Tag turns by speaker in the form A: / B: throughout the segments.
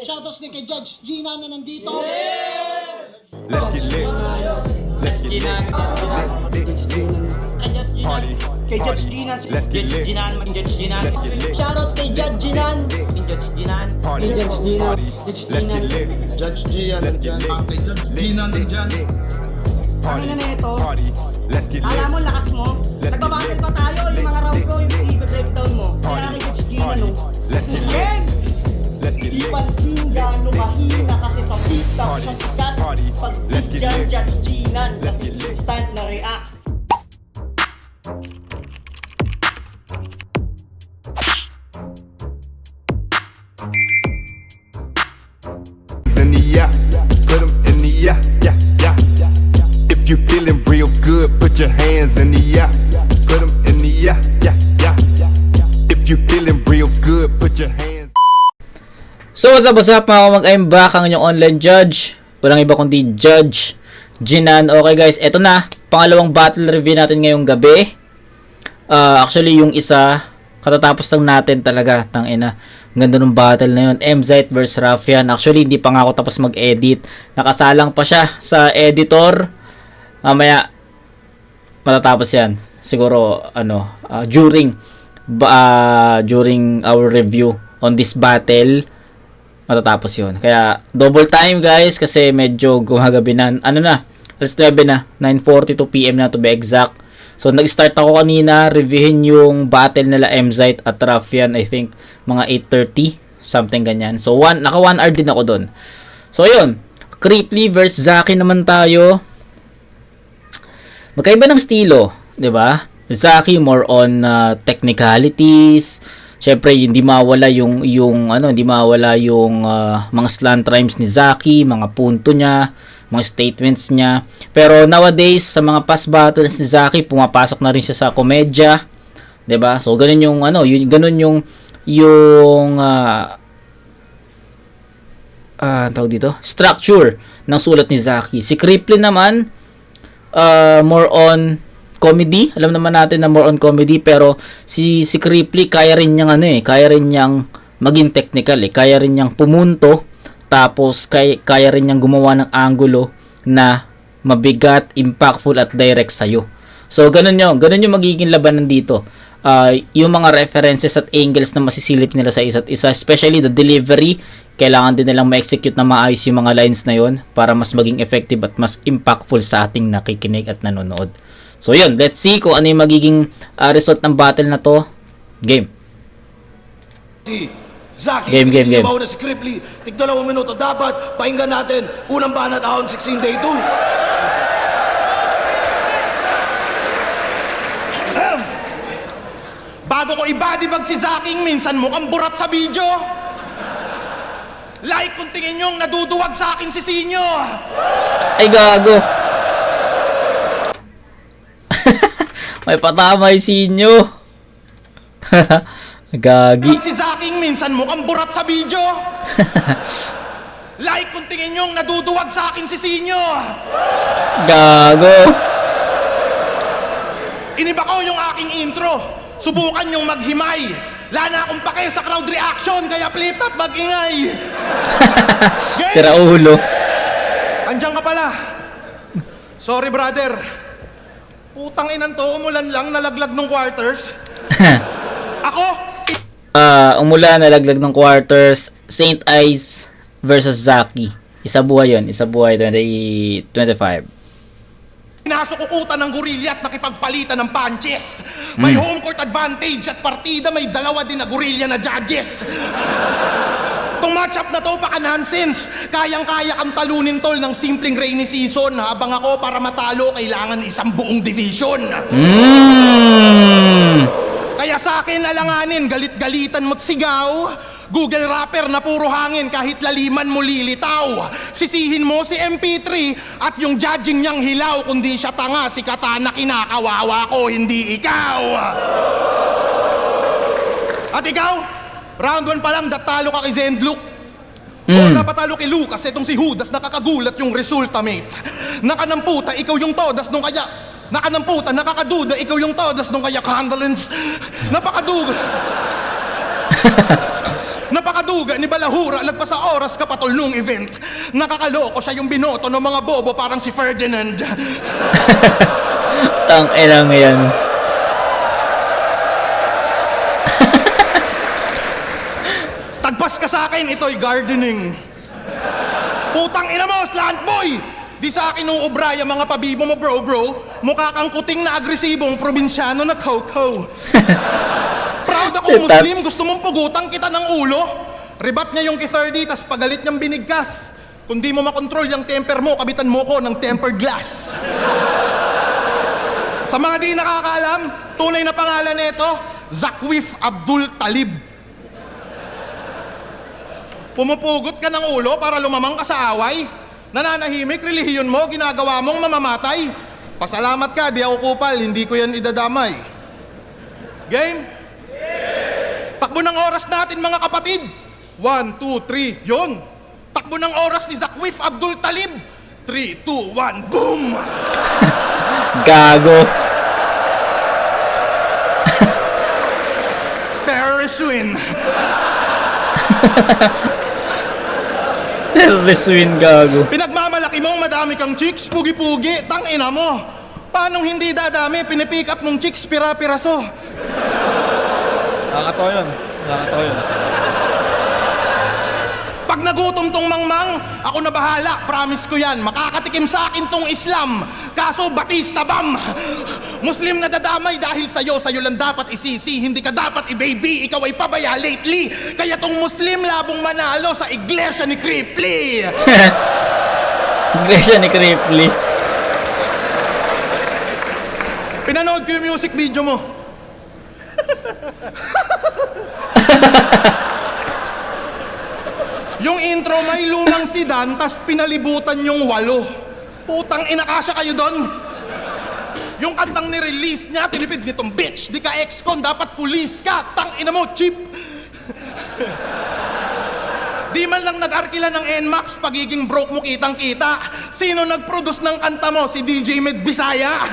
A: Shoutouts din kay Judge Gina na nandito.
B: Let's get lit. Let's get lit. Party.
C: Kay Judge Gina.
B: Let's get lit. Let's get lit.
A: Shoutouts kay Judge Ginan.
B: Party. Party. Let's get lit.
A: Judge Gian.
B: Let's get lit.
A: Gina nandyan.
B: Party.
C: Ano na ito?
B: Party. Let's get lit.
C: Alam mo, lakas mo.
B: Let's get
C: Nagbabattle
B: lit.
C: pa tayo. Yung mga round ko, yung i-breakdown mo. Kaya
B: Party.
C: kay Judge Gina,
B: Party.
C: no?
B: Let's get lit.
C: Game!
B: Let's get
A: Di
B: lit.
A: pansin gano'ng mahina kasi sa TikTok
B: Party.
A: sa sikat.
B: Party.
A: Pag
B: Let's get
A: dyan,
B: lit.
A: Judge Ginan.
B: Let's get lit.
A: Instant na react.
B: In the yeah, put 'em in the yeah, yeah, yeah. If you feeling real good, put your hands in the yeah, put 'em in the yeah, yeah, yeah. If you feeling real good, put your hands.
D: So what's up mga kamag, I'm back, ang inyong online judge. Walang iba kundi Judge Ginan. Okay guys, eto na, pangalawang battle review natin ngayong gabi. Actually yung isa, katatapos lang natin talaga, tangina. Ganda ng battle na yun, MZite vs Ruffian. Actually hindi pa nga ako tapos mag-edit. Nakasalang pa siya sa editor. Mamaya matatapos yan. Siguro during our review on this battle matatapos yun. Kaya double time guys kasi medyo gumagabi na. Ano na? Alas 9 na. 9:42 PM na to be exact. So nag-start ako kanina reviewin yung battle nila MZite at Ruffian. I think mga 8:30 something ganyan. So naka 1 hour din ako doon. So yun. Creeply versus Zaki naman tayo. Magkaiba ng estilo, 'di ba? Zaki more on technicalities. Syempre hindi mawala yung mga slant rhymes ni Zaki, mga punto niya, mga statements niya. Pero nowadays sa mga past battles ni Zaki, pumapasok na rin siya sa komedya, 'di ba? So ganun yung tawag dito, structure ng sulat ni Zaki. Si Creeply naman more on comedy. Alam naman natin na more on comedy, pero si Creeply kaya rin niyang maging technical kaya rin niyang pumunto, tapos kaya rin niyang gumawa ng angulo na mabigat, impactful at direct sa'yo. So ganun yung magiging labanan dito. Yung mga references at angles na masisilip nila sa isa't isa, especially the delivery, kailangan din nilang ma-execute na maayos yung mga lines na yon para mas maging effective at mas impactful sa ating nakikinig at nanonood. So yun, let's see kung ano yung magiging result ng battle na to. Game.
E: Zaki,
D: Game.
E: Ibaw na si Creeply. Tig 2 minuto. Dapat pakinggan natin unang banat ahon 16 day 2. Bago ko ibadibag si Zaking, minsan mukhang burat sa video. Like kung tingin nyong naduduwag sa aking sisinyo.
D: Ay gago. May patama yung sinyo. Gagi.
E: Si Zaking, minsan mukhang burat sa video. Like kung tingin nyong naduduwag sa aking sisinyo.
D: Gago.
E: Iniba ko yung aking intro. Subukan yung maghimay. Lana akong pake sa crowd reaction, kaya flip up mag-ingay.
D: Sira ulo.
E: Andiyan ka pala. Sorry brother. Putang inan to, umulan lang, nalaglag ng quarters. Ako?
D: Umulan, nalaglag ng quarters. Saint Ice versus Zaki. Isa buhay yun. Isa buhay 2025.
E: Nasukukutan ng gorilla at nakipagpalitan ng punches. May home court advantage at partida may dalawa din na gorilla na judges. Itong matchup na to, baka nonsense. Kayang-kaya kang talunin tol ng simpleng rainy season. Habang ako para matalo, kailangan isang buong division. Kaya sa akin alanganin, galit-galitan mo't sigaw. Google rapper na puro hangin kahit laliman mo lilitaw. Sisihin mo si MP3 at yung judging niyang hilaw. Kundi siya tanga, si Katana kinakawawa ko, hindi ikaw. At ikaw, round 1 pa lang, datalo ka kay Zendluk. O napatalo kay Lucas, etong si Judas, nakakagulat yung resulta, mate. Nakanamputa, ikaw yung todas nung kaya... Nakanamputa, nakakaduda, ikaw yung todas nung kaya condolence. Napakaduga. Napakaduga ni Balahura, lagpas sa oras kapatol nung event. Nakakaloko siya yung binoto ng mga bobo parang si Ferdinand.
D: Tang-ina mo yan.
E: Tagpas ka sa akin, ito'y gardening. Putang ina mo, slant boy! Di sa akin nung obraya mga pabibo mo bro. Mukha kang kuting na agresibong probinsyano na Coco. Proud ako Muslim, gusto mong pugutan kita ng ulo. Ribat niya yung kithirdy, tas pagalit niyang binigkas. Kung di mo makontrol yung temper mo, kabitan mo ko ng tempered glass. Sa mga di nakakaalam, tunay na pangalan nito, Zakwif Abdul Talib. Pumupugot ka ng ulo para lumamang ka sa away. Nananahimik, relihiyon mo, ginagawa mong mamamatay. Pasalamat ka, di ako kupal, hindi ko yan idadamay. Game? Takbo ng oras natin mga kapatid. 1, 2, 3, yun. Takbo ng oras ni Zakwif Abdul Talib. 3, 2, 1, boom!
D: Gago.
E: Terrorist win.
D: Terrorist win, gago.
E: Pinagmamalaki mong madami kang chicks, pugi-pugi, tangina mo. Paanong hindi dadami, pinipick up mong chicks, pira-piraso.
F: Nakakatawa yun. Nakakatawa yun.
E: Pag nagutom tong mangmang, ako na bahala, promise ko yan. Makakatikim sa akin tong Islam. Kaso Batista Bam. Muslim na dadamay dahil sa'yo lang dapat isisi. Hindi ka dapat i-baby, ikaw ay pabaya lately. Kaya tong Muslim labong manalo sa iglesia ni Cripply.
D: Iglesia ni Cripply.
E: Pinanood ko yung music video mo. Yung intro may lumang sedan, tas pinalibutan yung 8. Putang inakasya kayo doon. Yung kantang ni-release niya, tinipid nitong bitch. Di ka ex-con, dapat pulis ka. Tang ina mo, cheap. Di man lang nag-arkila ng NMAX, pagiging broke mo kitang-kita. Sino nag-produce ng kanta mo? Si DJ Med Bisaya.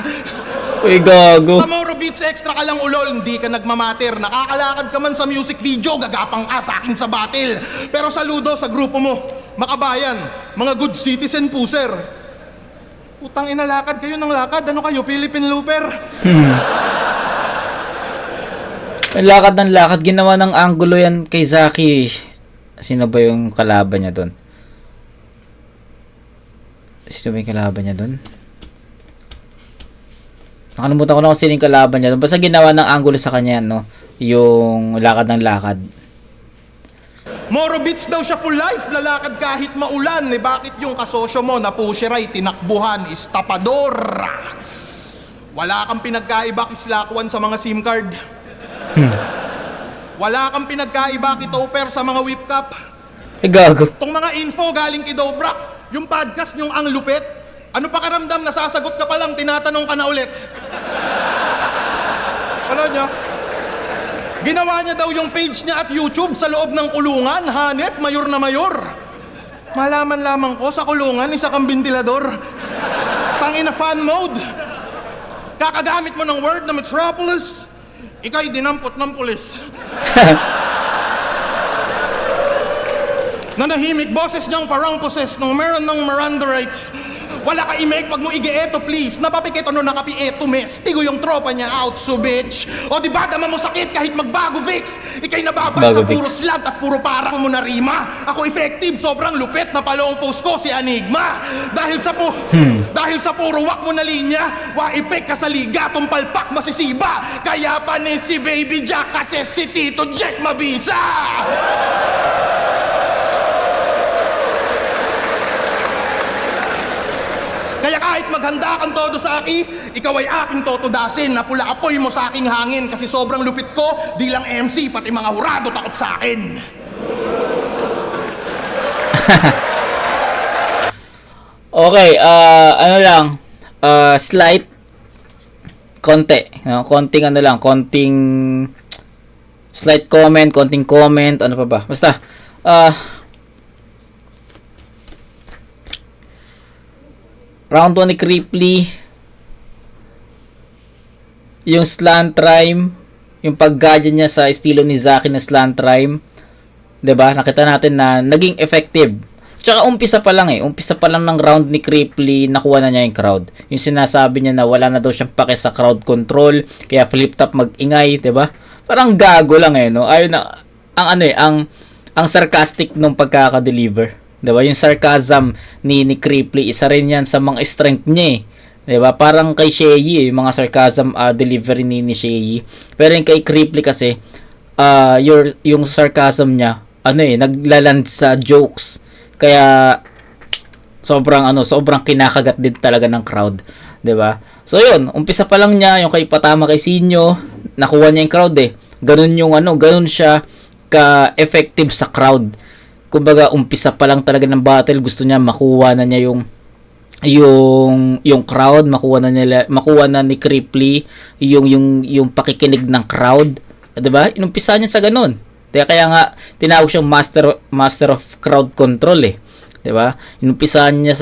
D: Uy, gago.
E: Sa Moro Beats Extra ka lang ulol, hindi ka nagmamater. Nakakalakad ka man sa music video, gagapang ka sa akin sa battle. Pero saludo sa grupo mo, makabayan, mga good citizen po, sir. Putang ina, lakad kayo ng lakad. Ano kayo, Philippine Looper?
D: Lakad ng lakad. Ginawa ng angulo yan kay Zaki. Sino ba yung kalaban niya doon? Sino ba yung kalaban niya doon? Nakalimutan ko na kung sino yung kalaban niya doon. Basta ginawa ng angulo sa kanya, no? Yung lakad ng lakad.
E: Moro Beats daw siya full life, lalakad kahit maulan. Eh bakit yung kasosyo mo na pusheray, tinakbuhan, istapador? Wala kang pinagkaiba kislakwan sa mga SIM card. Wala kang pinagkaiba kitoper sa mga whip cap.
D: Eh, gago.
E: Tong mga info galing kay Dobrak, yung podcast yung ang lupit. Ano pa karamdam, nasasagot ka pa lang, tinatanong ka na ulit. Ano niya? Ginawa niya daw yung page niya at YouTube sa loob ng kulungan. Hanep, mayor na mayor. Malaman lamang ko sa kulungan, isa kang ventilador. Tangina fan mode. Kakagamit mo ng word na metropolis, ika'y dinampot ng pulis. Nanahimik boses niyang parang poses nung meron ng Miranda rights. Wala ka imig pag mo ige-eto please. Napapikit ano nakapi-eto mes. Tigo yung tropa niya out so bitch. O diba dama mo sakit kahit magbago Vicks. Ikay nababad
D: Bago
E: sa puro
D: Vicks.
E: slant at puro parang mo na rima. Ako effective, sobrang lupit na palong post ko si Enigma. Dahil sa puro wak mo na linya, waipek ka sa liga, tumpalpak masisiba. Kaya pa ni si Baby Jack kasi si Tito Jack mabisa. Kaya kahit maghanda kang todo sa aki, ikaw ay aking totodasin na pula apoy mo sa aking hangin kasi sobrang lupit ko, di lang MC, pati mga hurado takot sa akin.
D: Okay, ano lang, slight konti, no? Konting ano lang, konting slight comment, konting comment, ano pa ba? Basta round 1 ni Cripply, yung slant rhyme, yung paggadya niya sa estilo ni Zaki na slant rhyme, 'Di ba? Nakita natin na naging effective. Tsaka umpisa pa lang umpisa pa lang ng round ni Cripply, nakuha na niya yung crowd. Yung sinasabi niya na wala na daw siyang pake sa crowd control, kaya flip top mag-ingay, 'di ba? Parang gago lang no. Ayun na ang sarcastic nung pagkaka-deliver. 'Di ba? Yung sarcasm ni Cripply, isa rin 'yan sa mga strength niya 'Di ba? Parang kay Shei yung mga sarcasm delivery ni Shei. Pero yung kay Cripply kasi yung sarcasm niya naglaland sa jokes. Kaya sobrang kinakagat din talaga ng crowd, 'di ba? So 'yun, umpisa pa lang niya yung kay patama kay Sinyo, nakuha niya yung crowd ganun siya ka-effective sa crowd. Kumbaga umpisa pa lang talaga ng battle, gusto niya makuha na niya yung crowd, makuha na ni Cripply yung pakikinig ng crowd, 'di ba? Inumpisa niya sa ganun. Kaya nga tinawag siyang master of crowd control 'di ba? Inumpisahan niya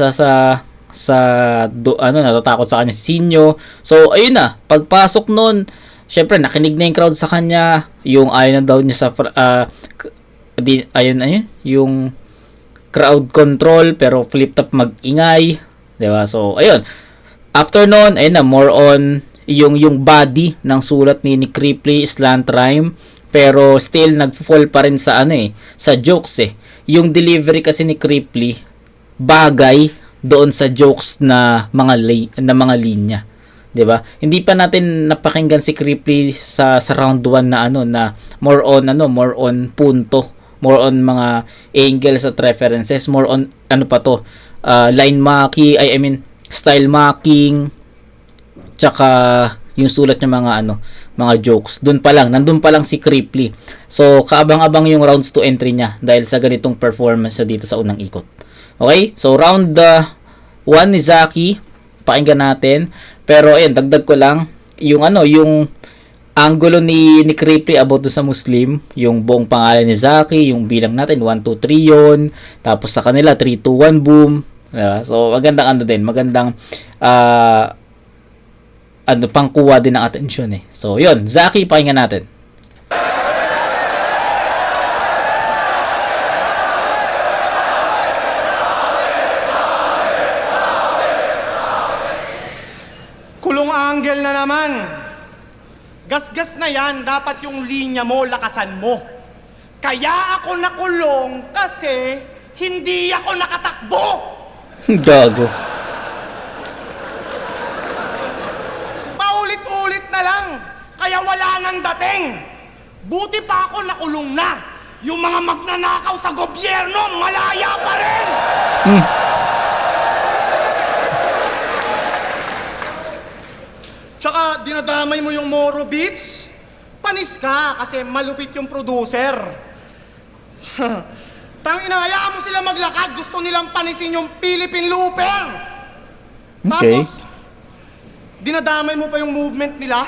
D: natatakot sa kanya si Sinyo. So ayun na, pagpasok noon, syempre nakinig na yung crowd sa kanya, yung ayaw na daw niya sa yung crowd control pero flip top mag-ingay, 'di ba? So ayun. After noon, ayun na, more on yung body ng sulat ni Cripply, slant rhyme. Pero still nag-fall pa rin sa sa jokes Yung delivery kasi ni Cripply bagay doon sa jokes na mga linya, 'di ba? Hindi pa natin napakinggan si Cripply sa round 1 na more on punto, more on mga angles at references, more on line mocking, style mocking, tsaka yung sulat niya mga jokes. Nandun pa lang si Cripply. So, kaabang-abang yung rounds to entry niya dahil sa ganitong performance dito sa unang ikot. Okay? So, round 1 ni Zaki, pakinggan natin. Pero, ayun, dagdag ko lang, yung angulo ni Cripply about sa Muslim, yung buong pangalan ni Zaki, yung bilang natin, 1, 2, 3 yun. Tapos sa kanila, 3, 2, 1, boom. So, magandang magandang pangkuha din ng atensyon So, yun. Zaki, pakinggan natin.
E: Kulong angle na naman. Gasgas na yan. Dapat yung linya mo, lakasan mo. Kaya ako nakulong kasi hindi ako nakatakbo.
D: Gago.
E: Paulit-ulit na lang. Kaya wala nang dating. Buti pa ako nakulong na. Yung mga magnanakaw sa gobyerno, malaya pa rin. Tsaka dinadamay mo yung Moro Beats. Panis ka kasi malupit yung producer. Tangina, hayaan mo sila maglakad. Gusto nilang panisin yung Philippine Looper.
D: Okay.
E: Tapos, dinadamay mo pa yung movement nila.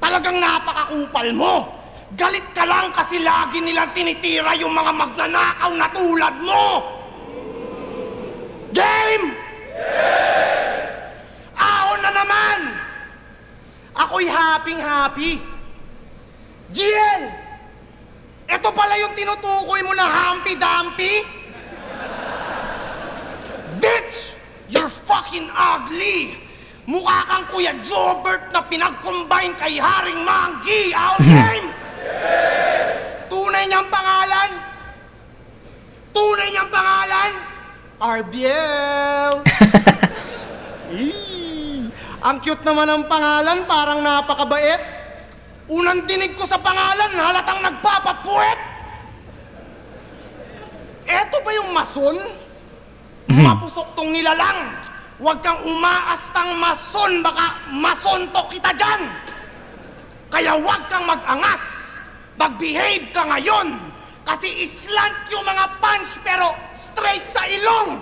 E: Talagang napakakupal mo. Galit ka lang kasi lagi nilang tinitira yung mga magnanakaw na tulad mo. Game! Ahon na naman! Ako'y happy. GL! Ito pala yung tinutukoy mo na Humpty-Dumpty? Bitch! You're fucking ugly! Mukha kang Kuya Jobert na pinag-combine kay Haring Monkey! Out game! Tunay niyang pangalan? RBL! Ang cute naman ng pangalan, parang napakabait. Unang dinig ko sa pangalan, halatang nagpapapuwet. Eto ba yung mason? Mapusok tong nilalang. Huwag kang umaastang mason, baka masonto kita dyan. Kaya huwag kang mag-angas. Mag-behave ka ngayon. Kasi islant yung mga punch pero straight sa ilong.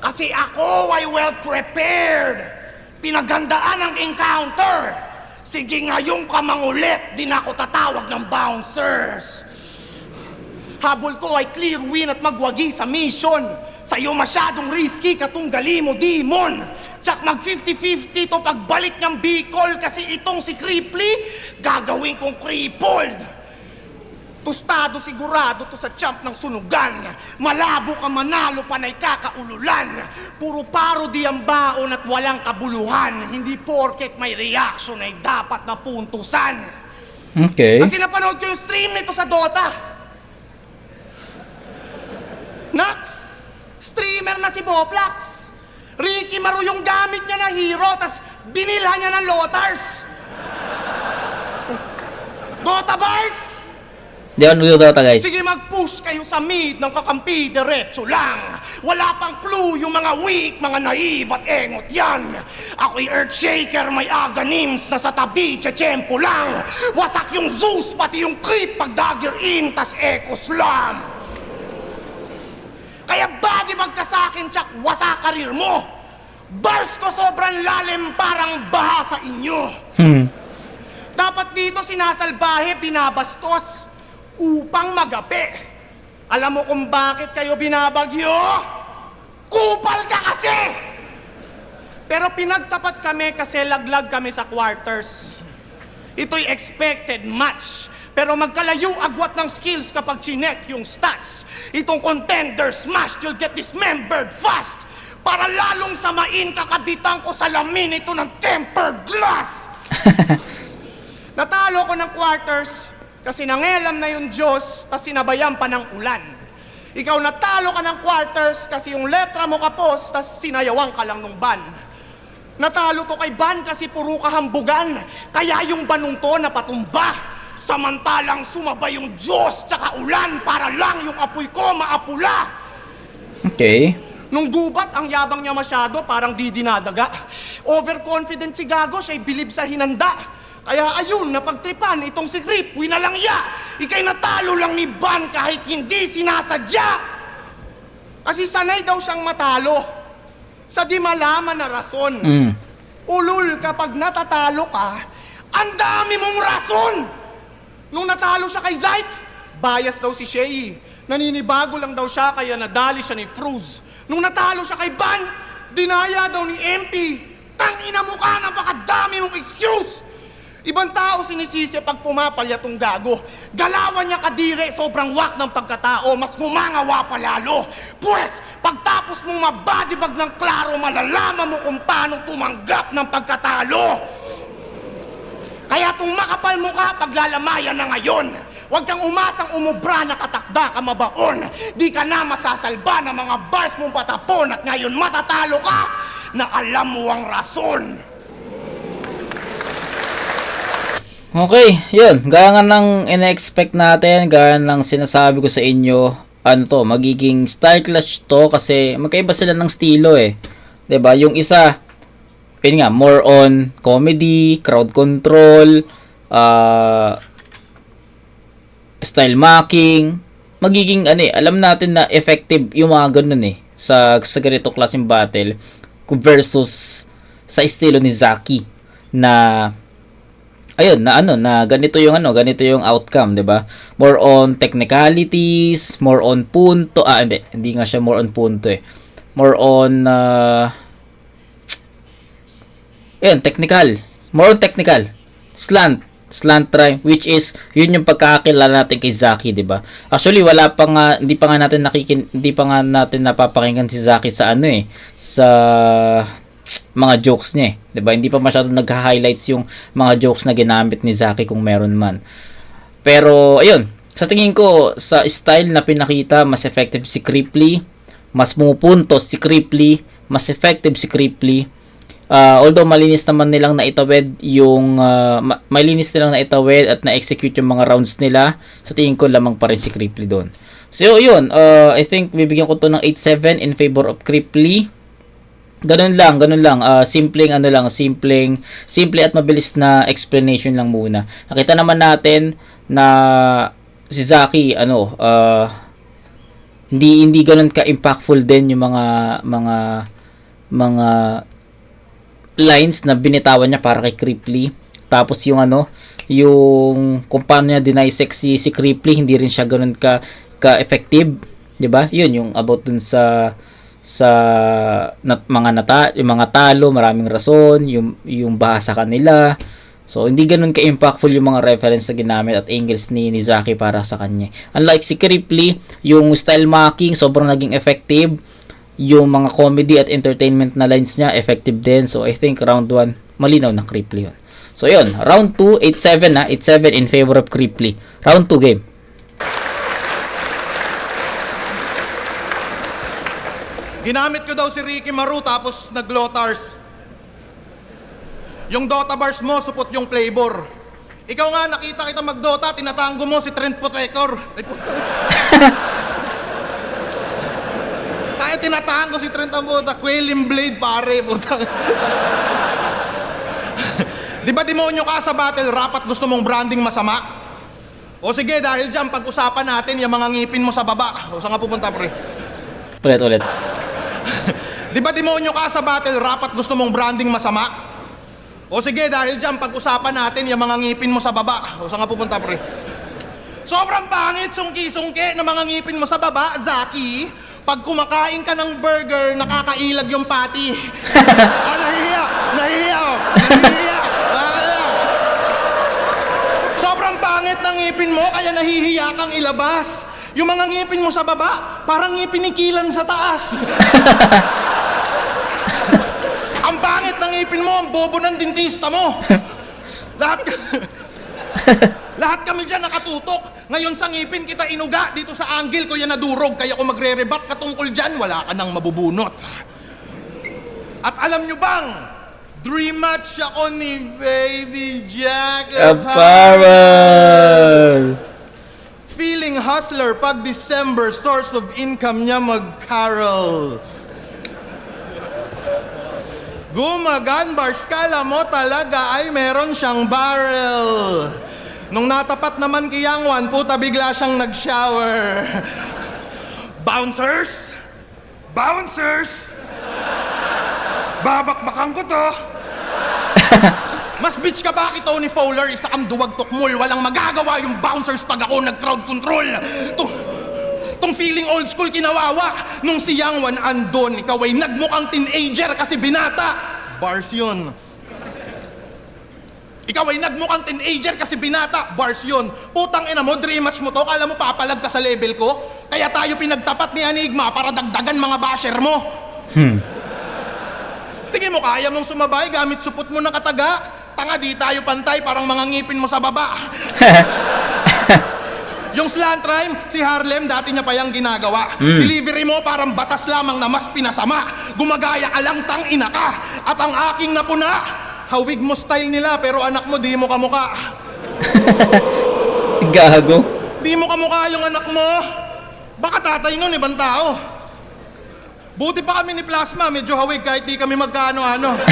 E: Kasi ako ay well prepared. Pinagandaan ang encounter. Sige ngayong ka mangulit, di na ako tatawag ng bouncers. Habol ko ay clear win at magwagi sa mission. Sa'yo masyadong risky katunggali mo, demon. Tsak mag 50-50 to pagbalik ng Bicol kasi itong si Cripply, gagawin kong crippled. Tostado sigurado to sa champ ng sunugan. Malabo ka manalo panay kakaululan. Puro parody ang baon at walang kabuluhan. Hindi porket may reaction ay dapat na puntusan.
D: Okay.
E: Kasi napanood ko yung stream nito sa Dota. Nax, streamer na si Boplax. Ricky Maru yung gamit niya na hero, tas binilhan niya ng Lotars. Dota bars!
D: Di ako nagdodota, guys.
E: Sige, mag-push kayo sa mid ng kakampi, diretso lang. Wala pang clue yung mga weak, mga naive at engot yan. Ako'y Earthshaker, may Aganims na sa tabi, tsetsempo lang. Wasak yung Zeus, pati yung creep pag dagger in, tas echo slam. Kaya body bag ka sa akin, tsak, wasak karir mo. Bars ko sobrang lalim, parang baha sa inyo. Dapat dito sinasalbahe, binabastos upang magapi. Alam mo kung bakit kayo binabagyo? Kupal ka kasi! Pero pinagtapat kami kasi laglag kami sa quarters. Ito'y expected match. Pero magkalayo agwat ng skills kapag chinek yung stats. Itong contender smash, you'll get dismembered fast. Para lalong samain kakabitan ko sa lamin ito ng tempered glass. Natalo ko ng quarters kasi nangelam na yung Diyos tas sinabayan pa ng ulan. Ikaw natalo ka ng quarters kasi yung letra mo kapos tas sinayawang ka lang nung ban. Natalo to kay ban kasi puro kahambugan kaya yung banong to napatumba. Samantalang sumabay yung Diyos tsaka ulan para lang yung apoy ko maapula.
D: Okay.
E: Nung gubat, ang yabang niya masyado, parang di dinadaga. Overconfident si Gago, siya'y bilib sa hinanda. Kaya ayun, napagtripan itong si Grip, winalang ya. Ika'y natalo lang ni Ban kahit hindi sinasadya. Kasi sanay daw siyang matalo sa di malaman na rason. Ulul, kapag natatalo ka, ang dami mong rason. Nung natalo siya kay Zayt, bias daw si Shay. Naninibago lang daw siya kaya nadali siya ni Fruz. Nung natalo siya kay Ban, dinaya daw ni MP. Tangina mo ka, napakadami mong excuse. Ibang tao sinisisi pag pumapalya tong Gago. Galawan niya kadire, sobrang wak ng pagkatao, mas ngumangawa pa lalo. Pwes, pagtapos mong mabadibag ng klaro, malalaman mo kung paano tumanggap ng pagkatalo. Kaya tong makapal mo ka, paglalamayan na ngayon. Huwag kang umasang umubra na katakda ka mabaon. Di ka na masasalba ng mga bars mong patapon at ngayon matatalo ka na alam mo ang rason.
D: Okay, yun. Gaya nga ng ina-expect natin, gaya ng sinasabi ko sa inyo, ano to, magiging style clash to kasi magkaiba sila ng estilo eh. 'Di ba? Yung isa, yun nga, more on comedy, crowd control, style mocking, magiging ano eh, alam natin na effective yung mga ganun eh sa ganito klaseng battle versus sa estilo ni Zaki na ayun na ano na ganito yung outcome, 'di ba? More on technicalities, more on punto, hindi nga siya more on punto eh. More on technical. More on technical. Slant rhyme, which is yun yung pagkakakilala natin kay Zaki, 'di ba? Actually hindi pa nga natin napapakinggan si Zaki sa sa mga jokes niya, 'di ba? Hindi pa masyadong nagha-highlights yung mga jokes na ginamit ni Zaki kung meron man. Pero ayun, sa tingin ko sa style na pinakita, mas effective si Cripply, mas pumupuntos si Cripply, mas effective si Cripply. Although malinis naman nilang naitawid yung at na-execute yung mga rounds nila, sa tingin ko lamang pa rin si Cripply doon. So yun, I think bibigyan ko to ng 8-7 in favor of Cripply. Ganun lang. Simple at mabilis na explanation lang muna. Nakita naman natin na si Zaki hindi ganun ka-impactful din yung mga lines na binitawan niya para kay Cripply. Tapos yung kung paano niya dissect si Cripply, hindi rin siya ganun ka-effective, 'di ba? Yun yung about dun sa yung mga talo, maraming rason, yung bahasa kanila, So, hindi ganun ka-impactful yung mga reference na ginamit at angles ni Zaki para sa kanya. Unlike si Cripply, yung style mocking, sobrang naging effective. Yung mga comedy at entertainment na lines niya, effective din. So, I think round 1, malinaw na Cripply yun. So, yun. Round 2, 8-7 na. 8-7 in favor of Cripply. Round 2 game.
E: Ginamit ko daw si Ricky Maru tapos nag-Lotars. Yung Dota bars mo, supot yung flavor. Ikaw nga, nakita kita mag-Dota, tinatango mo si Trent Protector. Kaya tinatango si Trent ang puta, Quelling Blade pare, puta. Di ba demonyo ka sa battle rap at gusto mong branding masama? O sige, dahil dyan, pag-usapan natin yung mga ngipin mo sa baba. O saan nga pupunta, pre?
D: Ulit.
E: Di ba demonyo ka sa battle rap at gusto mong branding masama? O sige, dahil dyan, pag-usapan natin yung mga ngipin mo sa baba. O saan nga pupunta, pre? Sobrang pangit, sungki-sungki ng mga ngipin mo sa baba, Zaki. Pag kumakain ka ng burger, nakakailag yung patty. Nahihiya. Sobrang pangit ng ngipin mo, kaya nahihiya kang ilabas. Yung mga ngipin mo sa baba, parang ngipin ni Kilan sa taas. Ang pangit ng ngipin mo, ang bobo ng dentista mo. Lahat kami dyan nakatutok. Ngayon sa ngipin kita inuga, dito sa angle ko yan nadurog. Kaya kung magre-rebat ka tungkol dyan, wala ka nang mabubunot. At alam nyo bang, dream match ako ni Baby Jack
D: Apparel!
E: Feeling hustler pag December, source of income niya mag-carol. Gumagan bars, kala mo talaga ay meron siyang barrel. Nung natapat naman kay Yangwan, puta bigla siyang nag-shower. Bouncers! Babakbakan ko to. Mas bitch ka ba kay Tony Fowler? Isa kang duwag tukmul. Walang magagawa yung bouncers pag ako nag-crowd control. Tong feeling old school kinawawa. Nung si Yangwan andon, ikaw ay nagmukhang teenager kasi binata. Bars yun. Ikaw ay nagmukhang teenager kasi binata. Bars yun. Putang ina mo, dream match mo to. Kala mo papalag ka sa level ko? Kaya tayo pinagtapat ni Enigma para dagdagan mga basher mo. Tingin mo, kaya mong sumabay gamit supot mo ng kataga? Tanga, di tayo pantay, parang mga ngipin mo sa baba. Yung slant rhyme, si Harlem, dati niya pa yung ginagawa. Delivery mo parang batas lamang na mas pinasama. Gumagaya ka lang, tang ina ka. At ang aking napuna, hawig mo style nila, pero anak mo, di mo kamuka.
D: Gago.
E: Di mo kamuka yung anak mo. Baka tatay nun, ibang tao. Buti pa kami ni Plasma, medyo hawig kahit di kami magkaano-ano.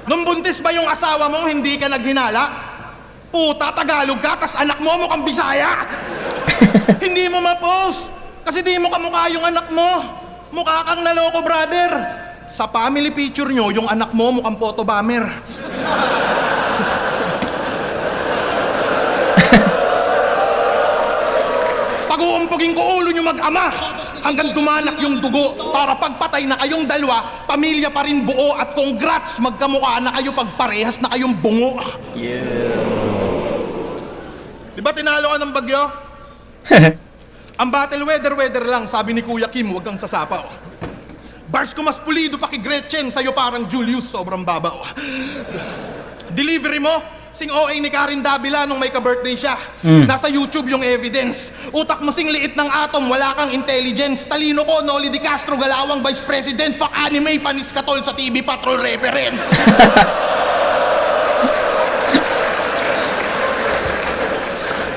E: Nung buntis ba yung asawa mo, hindi ka naghinala? Puta, Tagalog ka, tas anak mo mukhang Bisaya. Hindi mo ma-post, kasi di mo kamukha yung anak mo. Mukha kang naloko, brother. Sa family picture nyo, yung anak mo mukhang photo bomber. Pag-uumpugin ko ulo nyo mag-ama hanggang dumanak yung dugo para pagpatay na kayong dalawa, pamilya pa rin buo at congrats, magkamukha na kayo pagparehas na kayong bungo. Di ba tinalo ka ng bagyo? Ang battle weather lang, sabi ni Kuya Kim, huwag kang sasapa. Bars ko mas pulido pa kay Gretchen, sa'yo parang Julius, sobrang babaw. Delivery mo, sing OA ni Karen Davila nung may ka-birthday siya. Nasa YouTube yung evidence. Utak mo sing liit ng atom, wala kang intelligence. Talino ko, Noli Di Castro, galawang vice president. Fuck anime, panis katol sa TV Patrol reference.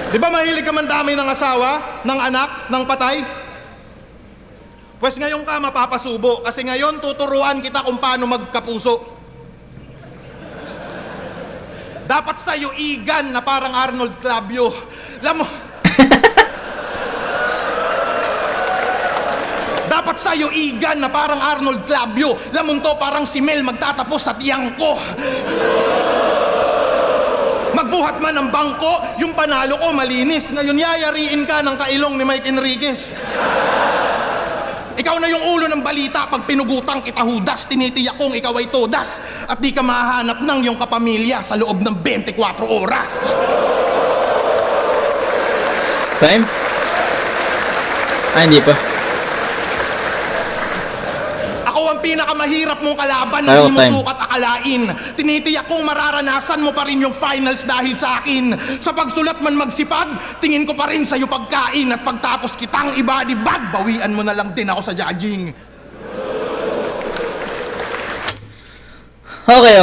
E: Di ba mahilig ka man dami ng asawa, ng anak, ng patay? Pwes ngayon ka mapapasubo kasi ngayon tuturuan kita kung paano magkapuso. Dapat sa'yo igan na parang Arnold Clavio. Alam mo, dapat sa'yo igan na parang Arnold Clavio. Lamon to parang si Mel magtatapos sa tiyang ko. Magbuhat man ng bangko, yung panalo ko malinis. Ngayon yayariin ka ng kailong ni Mike Enriquez. Ikaw na yung ulo ng balita pag pinugutang kita hudas, tinitiyak kong ikaw ay todas at di ka mahanap ng iyong kapamilya sa loob ng 24 oras.
D: Time? Hindi pa.
E: Ako ang pinakamahirap mong kalaban na
D: Ayaw,
E: di mo
D: time.
E: sukat akalain. Tinitiyak kong mararanasan mo pa rin yung finals dahil sa akin. Sa pagsulat man magsipag, tingin ko pa rin sa'yo pagkain at pagtapos kitang i-body bag, bawian mo na lang din ako sa judging.
D: Okay.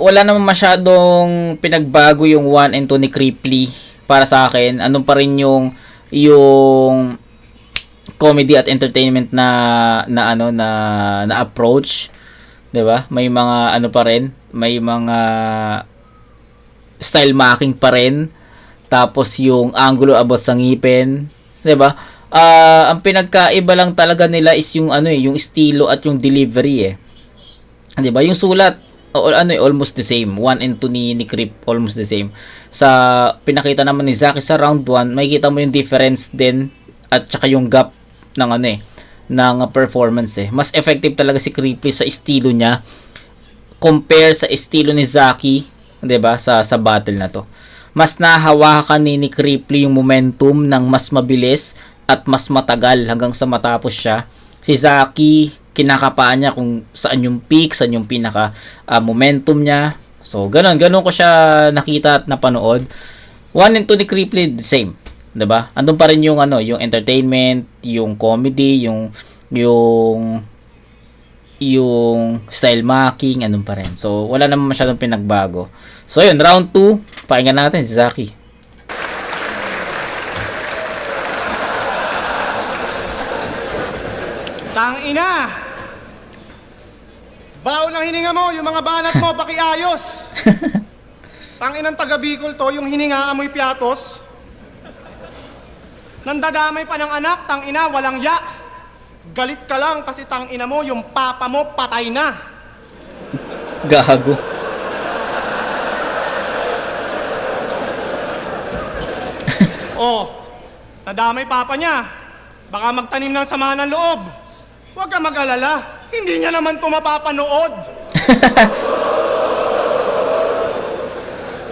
D: Wala naman masyadong pinagbago yung 1 and 2 ni Cripply para sa akin. Anong pa rin yung comedy at entertainment na approach, 'di ba? May mga pa rin, may mga style marking pa rin. Tapos yung angulo about sa ngipin, 'di ba? Ang pinagkaiba lang talaga nila is yung yung estilo at yung delivery 'Di ba? Yung sulat almost the same. 1 and 2 ni Crip almost the same. Sa pinakita naman ni Zaki sa round 1, makikita mo yung difference din at saka yung gap ng performance Mas effective talaga si Cripply sa estilo niya compare sa estilo ni Zaki, 'di ba? Sa battle na to. Mas nahawakan ni Cripply yung momentum ng mas mabilis at mas matagal hanggang sa matapos siya. Si Zaki, kinakapaan niya kung saan yung peak, saan yung pinaka momentum niya. So, ganun ko siya nakita at napanood. 1 and 2 ni Cripply, the same. 'Di ba? Andun pa rin yung yung entertainment, yung comedy, yung style marking, andun pa rin. So, wala naman masyadong pinagbago. So, yun, round 2, pakinggan natin si Zaki.
E: Tangina! Baon ng hininga mo, yung mga banat mo, pakiayos! Tanginang taga Bicol to, yung hininga amoy piatos. Nandadamay pa ng anak, tangina, walang ya. Galit ka lang kasi tangina mo, yung papa mo patay na.
D: Gago.
E: Nadamay papa niya. Baka magtanim ng sama ng loob. Huwag ka mag-alala, hindi niya naman ito mapapanood.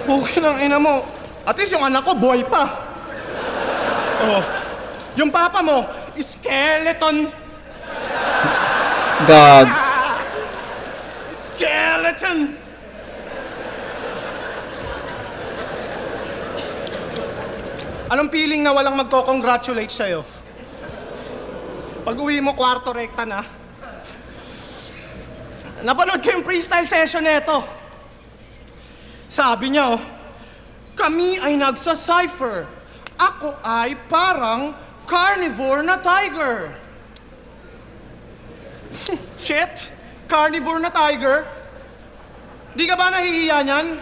E: Okay ng ina mo. At least yung anak ko, buhay pa. Yung papa mo, skeleton.
D: Gag.
E: Skeleton. Anong feeling na walang magko-congratulate sa'yo? Pag uwi mo, kwarto rekta na. Napanood ko yung freestyle session nito. Sabi niya, kami ay nagsa-cypher. Ako ay parang carnivore na tiger. Shit! Carnivore na tiger? Di ka ba nahihiya niyan?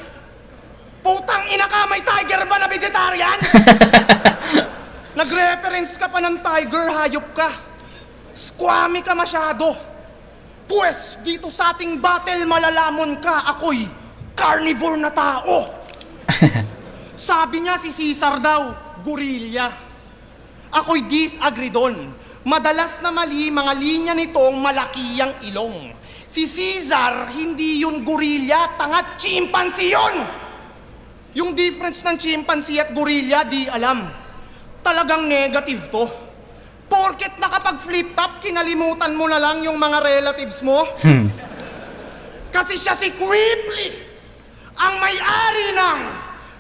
E: Putang ina ka, may tiger ba na vegetarian? Nag-reference ka pa ng tiger, hayop ka. Squammy ka masyado. Pues, dito sa ating battle malalamon ka, ako'y carnivore na tao. Sabi niya si Caesar daw, gorilla. Ako'y disagree doon. Madalas na mali mga linya nitong malaki ang ilong. Si Caesar, hindi yun gorilla, tanga chimpanzee yun! Yung difference ng chimpanzee at gorilla, di alam. Talagang negative to. Porket nakapag-flip top, kinalimutan mo na lang yung mga relatives mo. Kasi siya si Cripply, ang may-ari ng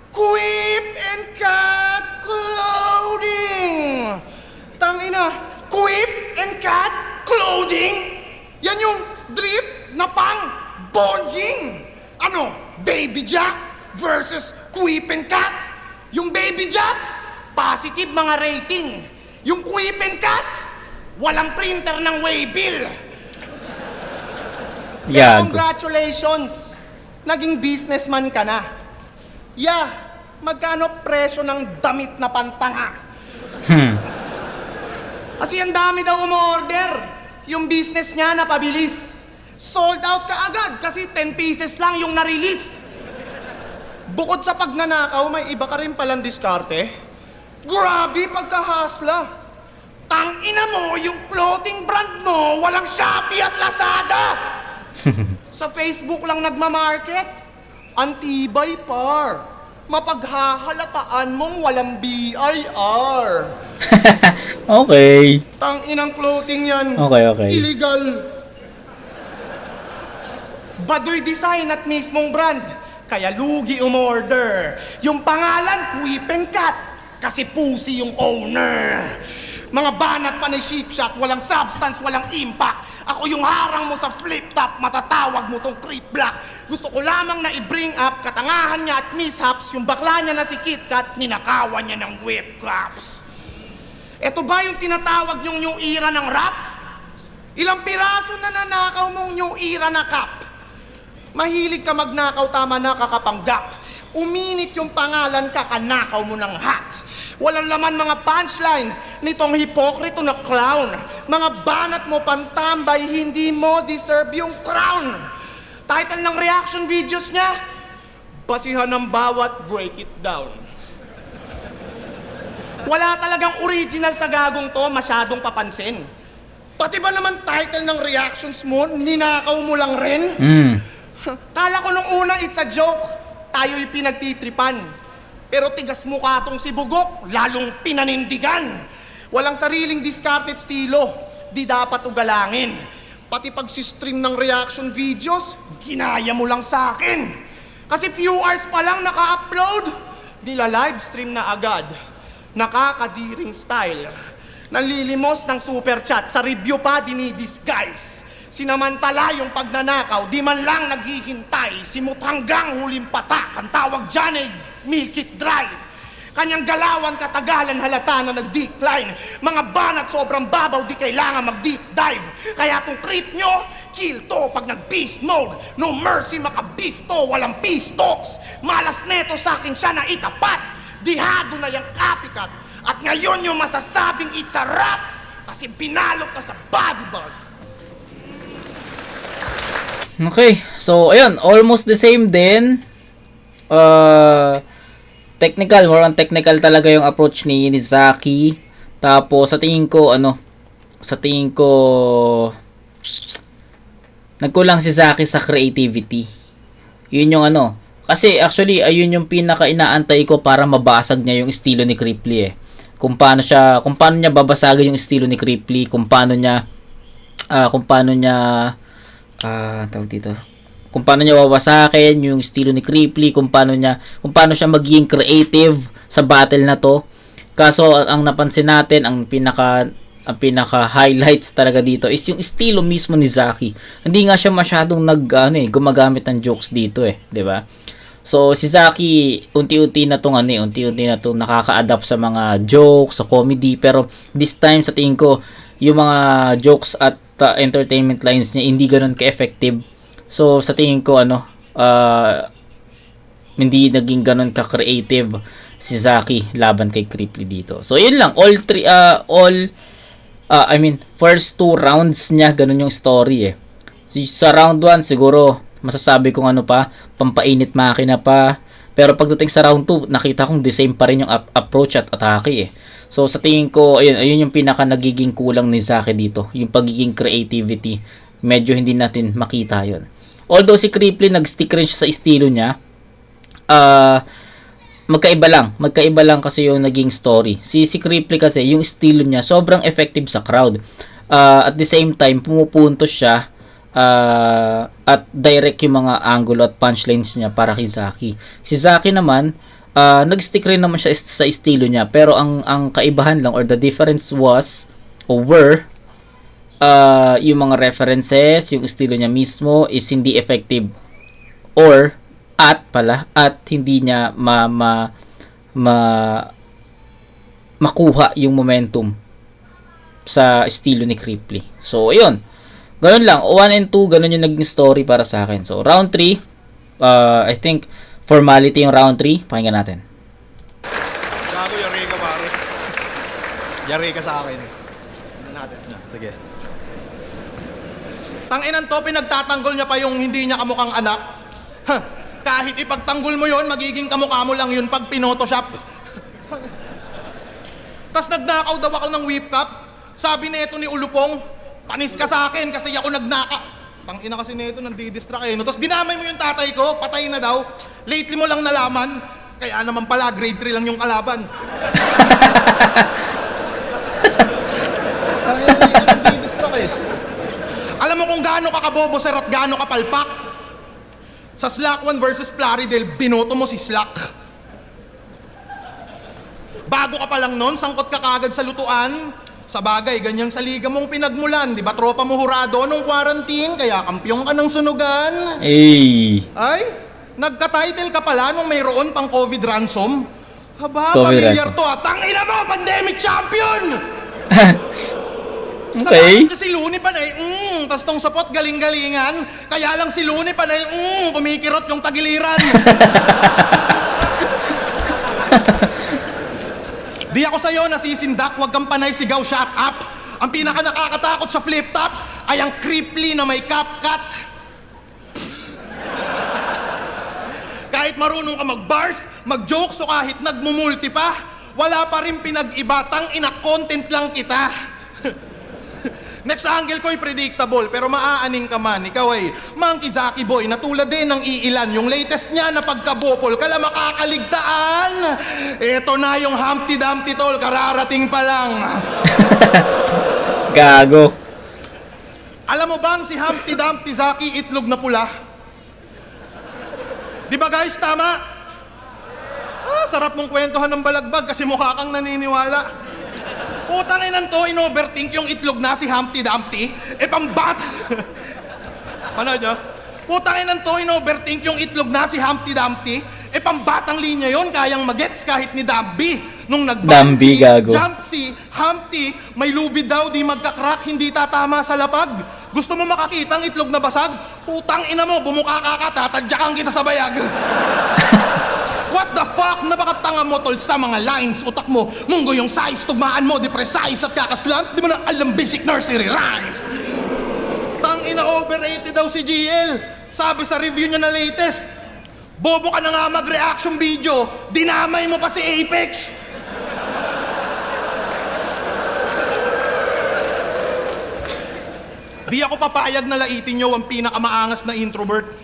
E: Quip and Cat Clothing. Tangina, Quip and Cat Clothing? Yan yung drip na pang bonjing. Ano, Baby Jack versus Quip and Cat? Yung Baby Jack, positive mga rating. Yung Quip and Cat, walang printer ng waybill.
D: Yago.
E: Congratulations! Naging businessman ka na. Yeah, magkano presyo ng damit na pantanga? Kasi ang dami daw umorder. Yung business niya napabilis. Sold out ka agad kasi 10 pieces lang yung na-release. Bukod sa pagnanakaw, may iba ka rin palang diskarte. Grabe pagkahasla. Tangina mo, yung clothing brand mo, walang Shopee at Lazada. Sa Facebook lang nagmamarket. Antibay par. Mapaghahalataan mong walang BIR.
D: Okay.
E: Tanginang clothing yan.
D: Okay.
E: Illegal. Baduy design at mismong brand. Kaya lugi umorder. Yung pangalan, Quip and Cat. Kasi pussy yung owner. Mga banat pa na sheep shot, walang substance, walang impact. Ako yung harang mo sa flip top, matatawag mo tong creep black. Gusto ko lamang na i-bring up katangahan niya at mishaps, yung bakla niya na si Kit Kat, ninakawan niya ng whip craps. Ito ba yung tinatawag niyong new era ng rap? Ilang piraso na nanakaw mong new era na cap? Mahilig ka magnakaw, tama na kakapanggap. Uminit yung pangalan, kakanakaw mo ng hats. Walang laman mga punchline nitong hipokrito na clown. Mga banat mo pantambay, hindi mo deserve yung crown. Title ng reaction videos niya, basihan ng bawat break it down. Wala talagang original sa gagong to, masyadong papansin. Pati ba naman title ng reactions mo, ninakaw mo lang rin? Kala ko nung una it's a joke. Tayo'y pinagtitripan. Pero tigas mukha tong si Bugok, lalong pinanindigan. Walang sariling discarded estilo, di dapat ugalangin. Pati pag-stream ng reaction videos, ginaya mo lang sa akin. Kasi few hours pa lang naka-upload, nila livestream na agad. Nakakadiring style. Nanlilimos ng super chat, sa review pa dinidisguise. Sinamantala yung pagnanakaw, di man lang naghihintay. Simut hanggang huling patak, ang tawag dyan ay milk it dry. Kanyang galawan katagalan halata na nag-decline. Mga banat sobrang babaw, di kailangan mag-deep dive. Kaya tong creep nyo, kill to pag nag-beast mode. No mercy, maka-beef to, walang peace talks. Malas neto sa akin siya na itapat. Dihado na yung copycat. At ngayon yung masasabing it's a rap. Kasi binalot na sa bodybag.
D: Okay, so ayun, almost the same din. Technical, more on technical talaga yung approach ni Zaki. Tapos sa tingin ko nagkulang si Zaki sa creativity. Yun yung kasi actually ayun yung pinaka inaantay ko para mabasag niya yung estilo ni Cripply Kung paano niya babasagin yung estilo ni Cripply, kung paano niya kung paano niya wawasakin yung estilo ni Cripply, kung paano siya magiging creative sa battle na to. Kaso ang napansin natin, ang pinaka highlights talaga dito is yung estilo mismo ni Zaki. Hindi nga siya masyadong gumagamit ng jokes dito 'di ba? So si Zaki unti-unti na tong nakaka-adapt sa mga jokes, sa comedy, pero this time sa tingin ko yung mga jokes at entertainment lines niya hindi ganoon ka-effective. So sa tingin ko hindi naging ganoon ka-creative si Zaki laban kay Cripply dito. So yun lang, first two rounds niya ganun yung story Sa round 1 siguro masasabi kong pampainit makina pa. Pero pagdating sa round 2, nakita kong the same pa rin yung approach at atake So sa tingin ko, ayun yung pinaka nagiging kulang ni Zaki dito. Yung pagiging creativity. Medyo hindi natin makita yon. Although si Cripply nag-stick rin siya sa estilo niya, magkaiba lang kasi yung naging story. Si Cripply kasi, yung estilo niya, sobrang effective sa crowd. At the same time, pumupuntos siya at direct yung mga angulo at punchlines niya para kay Zaki. Si Zaki naman, nag-stick rin naman siya sa estilo niya, pero ang kaibahan lang or the difference were yung mga references, yung estilo niya mismo is hindi effective at hindi niya makuha yung momentum sa estilo ni Cripply. So ayun, ganun lang, 1 and 2 ganun yung naging story para sa akin. So round 3, I think formality yung round 3. Pakinggan natin.
F: Gago, yari ka pare. Yari ka sa akin. Natin. Sige.
E: Tanginan to, pinagtatanggol niya pa yung hindi niya kamukhang anak. Kahit ipagtanggol mo yon, magiging kamukha mo lang yun pag pinotoshop. Tas nagnakaw daw ako ng whip cup. Sabi nito ni Ulupong, panis ka sa akin kasi ako nagnaka. Tangina kasi nito, nandidistract eh. No? Tapos dinamay mo yung tatay ko, patay na daw. Lately mo lang nalaman, kaya naman pala, grade 3 lang yung kalaban. Nandidistract eh. Alam mo kung gaano ka kabobo, sir, at gaano ka palpak? Sa Slack 1 versus Plaridel, binoto mo si Slack. Bago ka pa lang nun, sangkot ka kagad sa lutuan. Sa bagay, ganyan sa liga mong pinagmulan. Di ba tropa mo hurado nung quarantine, kaya kampyong ka ng sunugan? Ay, nagka-title ka pala nung mayroon pang COVID ransom? Haba,
D: COVID
E: pamilyar
D: ransom.
E: to ah. Tangina mo, pandemic champion! Sa
D: Okay.
E: bakit si Looney Panay, tas tong sapot galing-galingan, kaya lang si Looney Panay, kumikirot yung tagiliran. Di ako sa'yo nasisindak, wag kang panay sigaw, shut up. Ang pinaka nakakatakot sa flip top ay ang creeply na may CapCut. Kahit marunong ka mag-bars, mag-jokes, o kahit nagmumulti pa, wala pa rin pinag-iba, ina content lang kita. Next angle ko'y predictable, pero maaaning ka man. Ikaw ay Monkey Zaki Boy, na tulad din ng iilan. Yung latest niya na pagkabopol, kala makakaligtaan. Ito na yung Humpty Dumpty tol, kararating pa lang.
D: Gago.
E: Alam mo bang si Humpty Dumpty Zaki itlog na pula? Di ba guys, tama? Sarap mong kwentuhan ng balagbag kasi mukha kang naniniwala. Putang inan to, in-overthink yung itlog na si Humpty Dumpty. Pambat! Ano nyo? Putang inan to, in-overthink yung itlog na si Humpty Dumpty. Pambatang linya yon, kayang magets kahit ni Dumby. Nung
D: Dumby, gago.
E: jump si Humpty, may lubid daw, di magkakrak, hindi tatama sa lapag. Gusto mo makakita ang itlog na basag? Putang ina mo, bumuka ka, tatadyakan kita sa bayag. What the fuck? Napakatanga mo tol sa mga lines. Utak mo, munggo yung size, tugmaan mo, di precise at kakaslant. Di mo na alam basic nursery rhymes. Tangina, overrated daw si GL. Sabi sa review niya na latest, bobo ka na nga mag-reaction video, dinamay mo pa si Apex. Di ako papayag na laitin niyo ang pinakamaangas na introvert.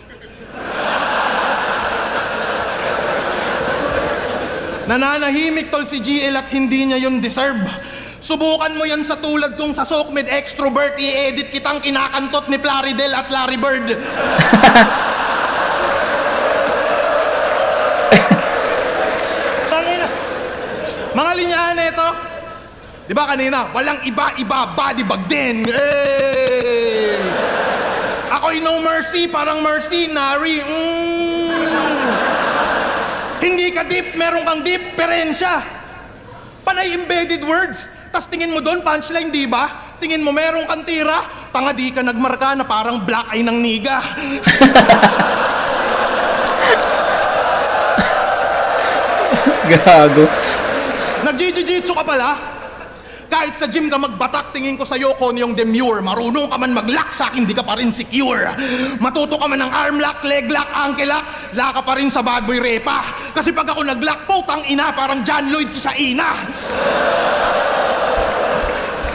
E: Nananahimik tol si GL at hindi niya yun deserve. Subukan mo yan sa tulad kong sa Sokmed extrovert, i-edit kitang kinakantot ni Plaridel at Larry Bird. Tangina. Mga linyaan ito. Di ba kanina, walang iba-iba, body bag din. Hey! Ako'y no mercy, parang mercenary. Hindi ka deep, meron kang diferensya. Panay embedded words. Tas tingin mo doon, punchline, di ba? Tingin mo meron kang tira, tanga di ka nagmarka na parang black eye ng niga.
D: Gago.
E: Nag-jiu-jitsu ka pala? Kahit sa gym ka magbatak, tingin ko sa'yo kon yung demure. Marunong ka man mag-lock, sa akin di ka pa rin secure. Matuto ka man ng arm lock, leg lock, ankle lock, la ka pa rin sa bad boy repa. Kasi pag ako nag-lock, putang ina, parang John Lloyd sa ina.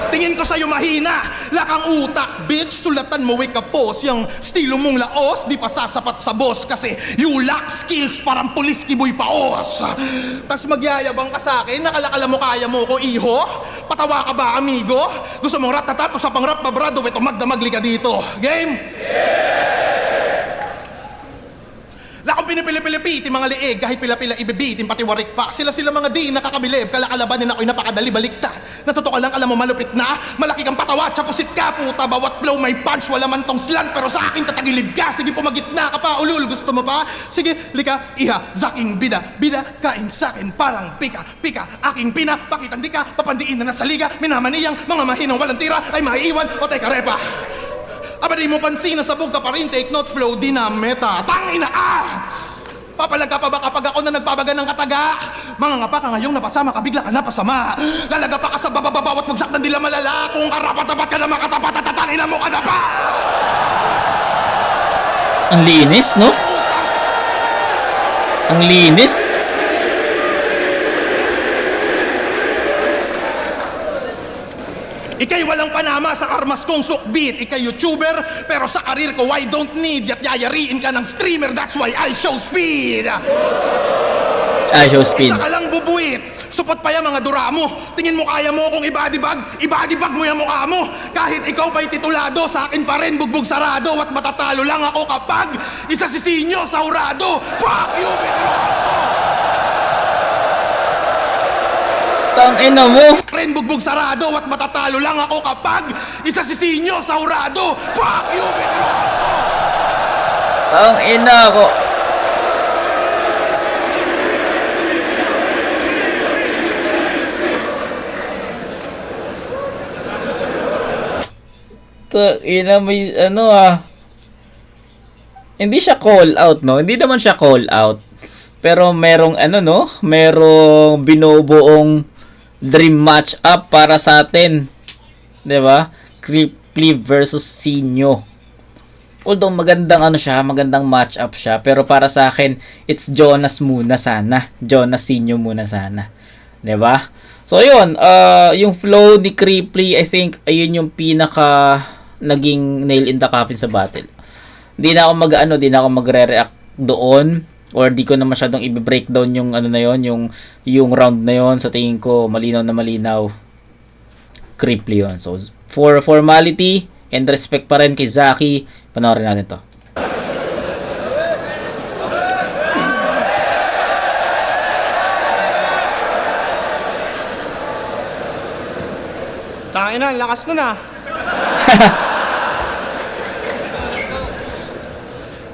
E: Tingin ko sa'yo mahina, lakang utak, bitch, sulatan mo wake up post. Yung estilo mong laos, di pa sasapat sa boss. Kasi you lack skills, parang pulis kiboy paos. Tas magyayabang ka sa'kin, nakalakala mo kaya mo ko, iho? Patawa ka ba, amigo? Gusto mong ratatato sa pangrap na brado, ito magdamagli ka dito. Game? Lakang pinipili-pilipiti, mga liig, kahit pila-pila ibibitin, pati warik pa. Sila mga di nakakabilib, kalakalabanin ako'y napakadali baliktad. Natuto ka lang, alam mo malupit na, malaki kang patawa, tsapusit ka, puta, bawat flow may punch, wala man tong slant, pero sa akin tatagilid ka, sige pumagitna ka pa, ulul, gusto mo pa? Sige, lika, iha, zaking bida, kain sa'kin, parang pika, aking pina, pakitang di ka, papandiin na sa liga, minamaniyang, mga mahinang walang tira, ay maiiwan, o teka repa. Aba di mo pansin na sabog ka pa rin, take note, flow, di na meta. Tangina ka! Papalag ka pa ba kapag ako na nagbabaga ng kataga? Mga ngapa ka ngayong napasama ka, bigla ka napasama. Lalaga pa ka sa bababa at bagsak ng dila malala. Kung karapat-tapat ka na makatapat at tatangina mo ka na pa!
D: Ang linis, no? Ang linis.
E: Ika'y walang panama sa karmas kong sukbit. Ika'y YouTuber, pero sa karir ko I don't need. At yayariin ka ng streamer, that's why I show speed.
D: Show speed.
E: Isa ka lang bubuit. Supot pa yung mga dura mo. Tingin mo kaya mo kung ibadibag? Ibadibag mo yung mukha mo. Kahit ikaw pa'y titulado, sa akin pa rin bugbog sarado. At matatalo lang ako kapag isa si Sinyo sa hurado. Fuck you, Pedro!
D: Tang ina mo.
E: Ren bugbog sarado at matatalo lang ako kapag isa si Sinyo sa hurado. Fuck you, Pedro!
D: Tang ina ko. Tang ina, may ano Hindi siya call out, no? Hindi naman siya call out. Pero merong ano, no? Merong binubuong dream match up para sa atin. 'Di ba? Cripply versus Sinyo. Although magandang ano siya, magandang match up siya, pero para sa akin, it's Jonas muna sana. Jonas Sinyo muna sana. 'Di ba? So ayun, yung flow ni Cripply, I think ayun yung pinaka naging nail in the coffin sa battle. Di na ako magre-react doon. Or di ko na masyadong i-breakdown yung ano na yon, yung round na yon. Sa tingin ko malinaw na malinaw, Cripply yon. So for formality and respect pa rin kay Zaki, panoorin natin to.
E: Tangin na, lakas nun ah.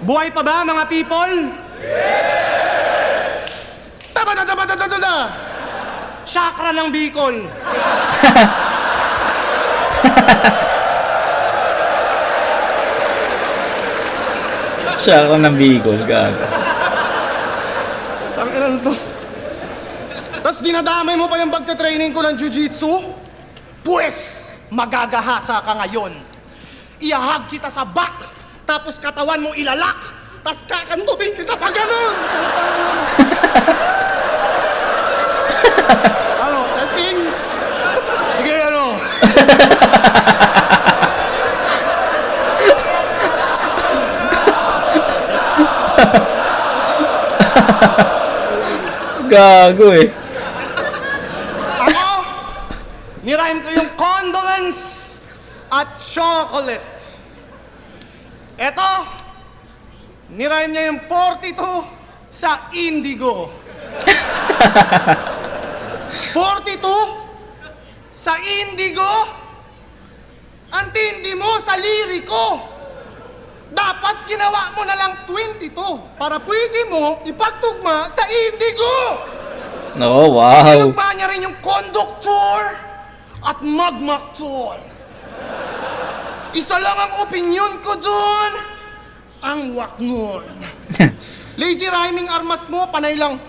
E: Buhay pa ba mga people? Taba. Chakra ng Bicol.
D: Siya ako ng Bicol, gago.
E: Tangin to. Tapos dinadamay mo pa yung pagka-training ko ng jiu-jitsu? Pues, magagahasa ka ngayon. Iahag kita sa back, tapos katawan mo ilalak, tapos kakantutin kita pa ganun. Ano, testing? Sige, ano?
D: Gago eh.
E: Ako, nirhyme ko yung condolence at chocolate. Eto, nirhyme niya yung 42 sa indigo. 42 sa indigo? Ang tindi mo sa liriko. Dapat ginawa mo na lang 22 para pwede mo ipagtugma sa indigo.
D: No, wow.
E: Tinugma niya rin yung conductor at magmaktor. Isa lang ang opinion ko dun, ang wakngon. Lazy rhyming armas mo, panay lang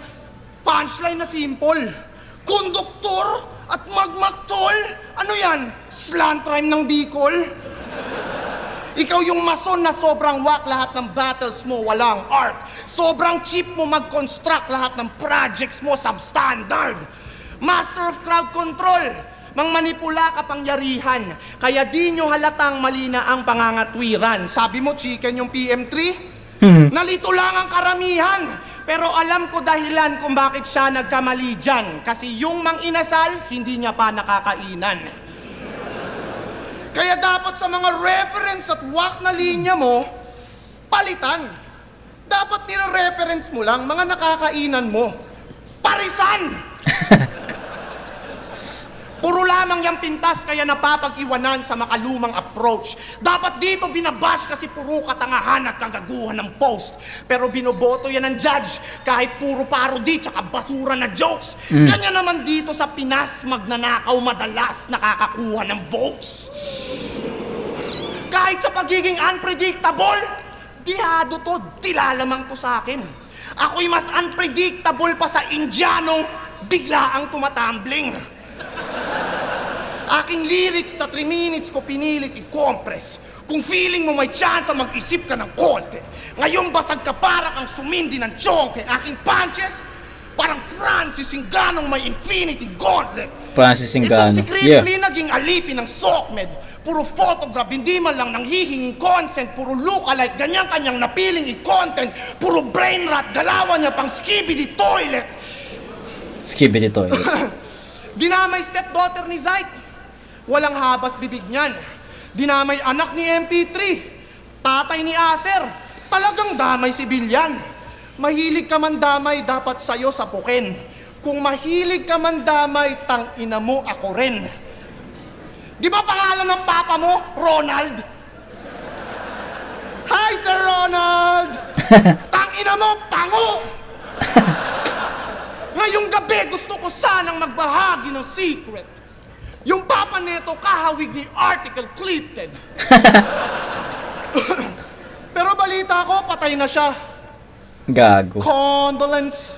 E: punchline na simple. Conductor at magmaktol, ano yan? Slant rhyme ng Bicol? Ikaw yung mason na sobrang wak, lahat ng battles mo walang art. Sobrang cheap mo mag-construct, lahat ng projects mo substandard. Master of crowd control, mangmanipula kapangyarihan. Kaya di nyo halatang mali na ang pangangatwiran. Sabi mo chicken yung PM3? Nalito lang ang karamihan. Pero alam ko dahilan kung bakit siya nagkamali dyan. Kasi yung mang-inasal, hindi niya pa nakakainan. Kaya dapat sa mga reference at wak na linya mo, palitan. Dapat nire-reference mo lang mga nakakainan mo. Parisan! Puro lamang yung pintas kaya napapag-iwanan sa makalumang approach. Dapat dito binabash kasi puro katangahan at kagaguhan ng post. Pero binoboto yan ng judge kahit puro parody tsaka basura na jokes. Kanya naman dito sa Pinas magnanakaw madalas nakakakuha ng votes. Kahit sa pagiging unpredictable, dihado to, dilalamang to sa akin. Ako'y mas unpredictable pa sa Indianong bigla ang tumatumbling. Aking lyrics sa 3 minutes ko pinilit i-compress. Kung feeling mo may chance mag-isip ka ng konti. Ngayon basag ka para kang sumindi ng chonke. Aking punches, Parang Francis Ngannong may Infinity Gauntlet.
D: Francis
E: Itong
D: Ngannou.
E: si
D: Yeah.
E: Cripply naging alipin ng SOCMED. Puro photograph, hindi man lang nang hihinging consent. Puro lookalike, ganyan kanyang napiling i-content. Puro brain rot, galawan niya pang skibidi toilet.
D: Skibidi toilet.
E: Dinamay stepdaughter ni Zyke. Walang habas bibig niyan. Dinamay anak ni MP3. Tatay ni Acer. Talagang damay si Bilyan. Mahilig ka man damay, dapat sa'yo sapukin. Kung mahilig ka man damay, tang ina mo ako rin. Di ba pangalan ng papa mo, Ronald? Hi, Sir Ronald! Tang ina mo, pango! Ngayong gabi, gusto ko sanang magbahagi ng secret. Yung papa neto kahawig ni Article Clifton. Pero balita ko, patay na siya.
D: Gago.
E: Condolence.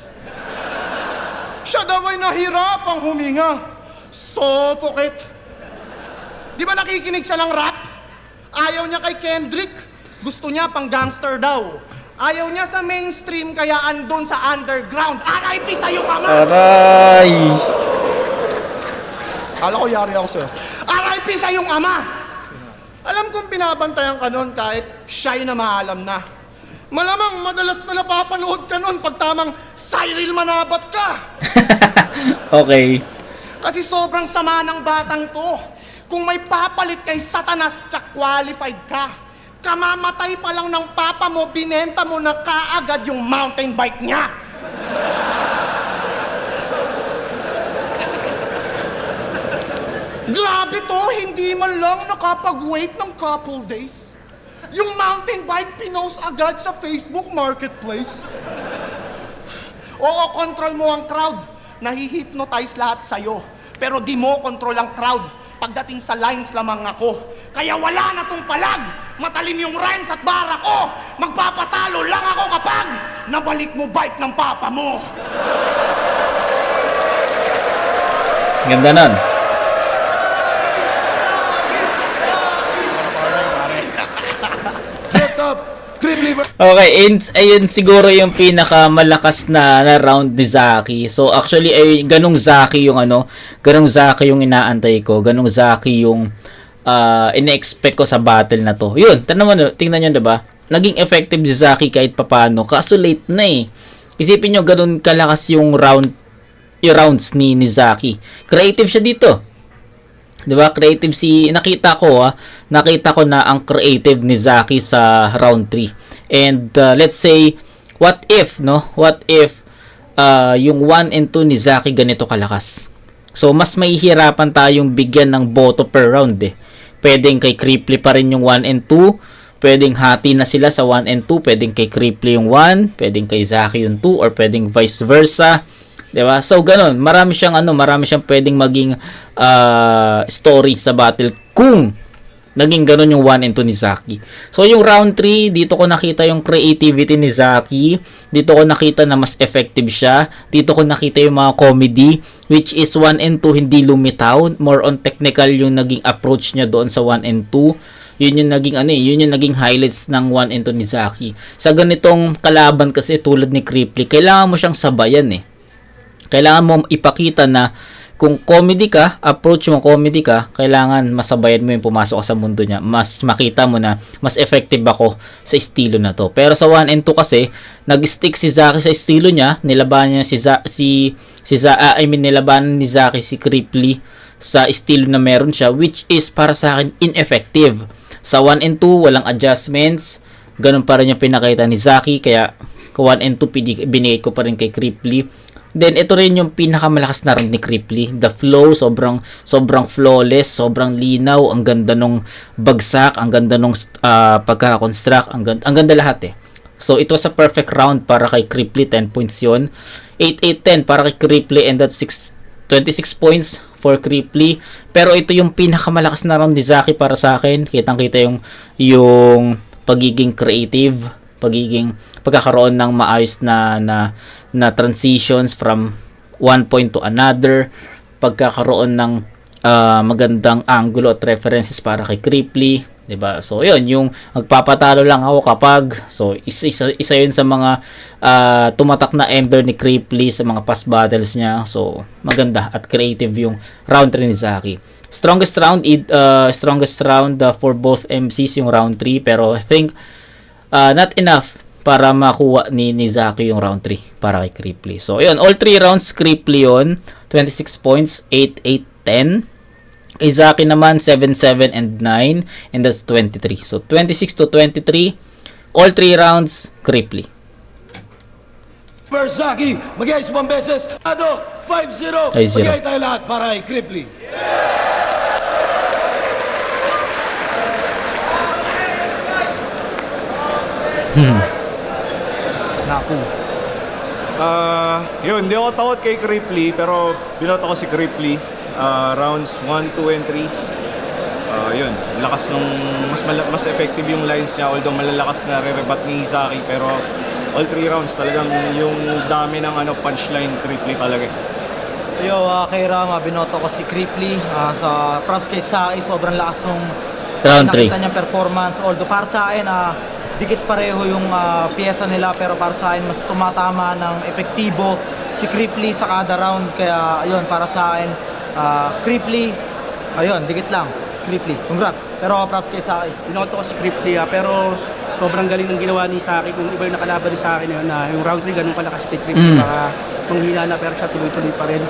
E: Siya daw ay nahirapang huminga. Suffocate. Di ba nakikinig siya ng rap? Ayaw niya kay Kendrick. Gusto niya pang gangster daw. Ayaw niya sa mainstream kaya andun sa underground. RIP sa iyong ama!
D: Aray!
E: Kala ko yari ako sa'yo. RIP sa iyong ama! Alam kong binabantayan ka nun kahit siya'y na maalam na. Malamang madalas na napapanood ka nun pag tamang Cyril Manabat ka.
D: Okay.
E: Kasi sobrang sama ng batang to. Kung may papalit kay Satanas, tsak qualified ka. Kamamatay pa lang ng papa mo, binenta mo na kaagad yung mountain bike niya. Grabe to, hindi man lang nakapag-wait ng couple days. Yung mountain bike pinost agad sa Facebook Marketplace. Oo, control mo ang crowd. Nahihypnotize lahat sa'yo. Pero di mo control ang crowd. Pagdating sa lines lamang ako. Kaya wala na tong palag. Matalim yung rhymes at bara ko. Magpapatalo lang ako kapag nabalik mo bike ng papa mo.
D: Ganda nun. Okay, ayun siguro yung pinakamalakas na round ni Zaki. So actually ay ganung Zaki yung inaantay ko. Ganung Zaki yung ina-expect ko sa battle na to. Yun, tingnan niyo 'di ba? Naging effective si Zaki kahit papaano. Kaso late na eh. Isipin niyo ganun kalakas yung rounds ni Zaki. Creative siya dito. 'Di ba? Creative nakita ko na ang creative ni Zaki sa round 3. And let's say what if yung 1 and 2 ni Zaki ganito kalakas. So mas mahihirapan tayong bigyan ng boto per round eh. Pwedeng kay Cripply pa rin yung 1 and 2, pwedeng hati na sila sa 1 and 2, pwedeng kay Cripply yung 1, pwedeng kay Zaki yung 2, or pwedeng vice versa. 'Di ba? So ganun, marami siyang pwedeng maging story sa battle kung naging ganun yung 1 and 2 ni Zaki. So yung round 3, dito ko nakita yung creativity ni Zaki. Dito ko nakita na mas effective siya. Dito ko nakita yung mga comedy, which is 1 and 2 hindi lumitaw. More on technical yung naging approach niya doon sa 1 and 2. Yun yung naging highlights ng 1 and 2 ni Zaki. Sa ganitong kalaban kasi tulad ni Cripply, kailangan mo siyang sabayan eh. Kailangan mo ipakita na kung comedy ka, approach mo comedy ka, kailangan masabayan mo yung pumasok ka sa mundo niya. Mas makita mo na mas effective ako sa estilo na to. Pero sa 1 and 2 kasi, nag-stick si Zaki sa estilo niya, nilabanan niya nilabanan ni Zaki si Cripply sa estilo na meron siya, which is para sa akin ineffective. Sa 1 and 2, walang adjustments, ganun pa rin yung pinakita ni Zaki, kaya 1 and 2 binigay ko pa rin kay Cripply. Then ito rin yung pinakamalakas na round ni Cripply. The flow sobrang flawless, sobrang linaw, ang ganda nung bagsak, ang ganda nung pagka-construct, ang ganda lahat eh. So it was a perfect round para kay Cripply, 10 points 'yon. 8-8-10 para kay Cripply, and that's 26 points for Cripply. Pero ito yung pinakamalakas na round ni Zaki para sa akin. Kitang-kita yung pagiging creative, pagkakaroon ng maayos na transitions from one point to another, pagkakaroon ng magandang angulo at references para kay Cripply, 'Diba? So, yun, yung magpapatalo lang ako kapag, so, isa yun sa mga tumatak na ender ni Cripply sa mga past battles niya. So, maganda at creative yung round 3 ni Zaki. Strongest round for both MCs yung round 3, pero I think not enough para makuha ni Zaki yung round 3 para kay Cripply. So, yun, all 3 rounds Cripply yun, 26 points, 8, 8, 10. Kay Zaki naman, 7, 7, and 9. And that's 23. So, 26 to 23. All 3 rounds, Cripply.
G: First Zaki, mag-iayos 1 beses. 5-0.
D: 5-0.
G: Mag-iay tayo lahat para kay Cripply.
E: Naku.
F: Yun, hindi ako takot kay Cripply, pero binoto ko si Cripply. Rounds 1, 2, and 3. Yun, lakas nung, mas effective yung lines niya, although malalakas na re-rebat ni Zaki, pero all 3 rounds talagang yung dami ng punchline Cripply talaga.
C: Yo, kay Rama, binoto ko si Cripply. Sa props kay Saki, sobrang lakas nung
D: Round 3.
C: nakita niyang performance. Although para sa akin, dikit pareho yung piyesa nila, pero para sa akin, mas tumatama ng epektibo si Cripply sa kada round. Kaya, ayun, para sa akin, Cripply, ayun, dikit lang. Cripply, congrats. Pero props kay Saki.
H: Binoto ko si Cripply pero sobrang galing ng ginawa ni Saki. Kung iba yung nakalaban ni Saki na yun, na yung round 3 ganun kalakas kay Cripply, baka manghina na pero siya tuloy-tuloy pa rin.